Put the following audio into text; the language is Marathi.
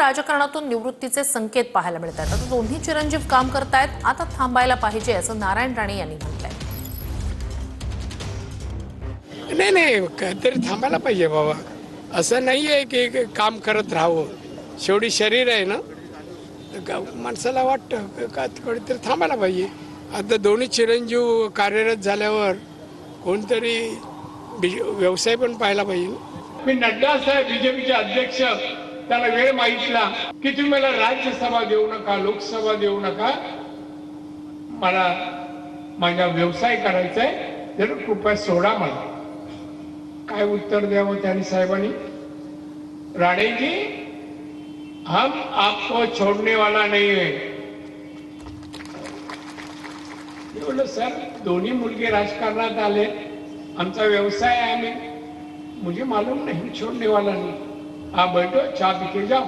राजकारणातून निवृत्तीचे संकेत पाहायला मिळतात। आता दोन्ही चिरंजीव काम करतायत, आता थांबायला पाहिजे असं नारायण राणे यांनी म्हटलंय। नाही तरी थांबायला पाहिजे बाबा। असं नाही आहे की काम करत राहावं, शेवटी शरीर आहे ना, माणसाला वाटतं का कुठेतरी थांबायला पाहिजे। आता दोन्ही चिरंजीव कार्यरत झाल्यावर कोणतरी व्यवसाय पण पाहायला पाहिजे। मी नड्डा साहेब बीजेपीचे अध्यक्ष, त्याला वेळ मागितला की तुम्ही मला राज्यसभा देऊ नका, लोकसभा देऊ नका, मला माझा व्यवसाय करायचा आहे, तर कृपया सोडा मला। काय उत्तर द्यावं त्यांनी साहेबांनी? राणे जी, हम आपको छोड़ने वाला नहीं है। मी बोललो सर, दोन्ही मुलगे राजकारणात आले, आमचा व्यवसाय आहे, मुझे मालूम नहीं, छोड़ने वाला नहीं। आप बैठो, चाय पी के जाओ।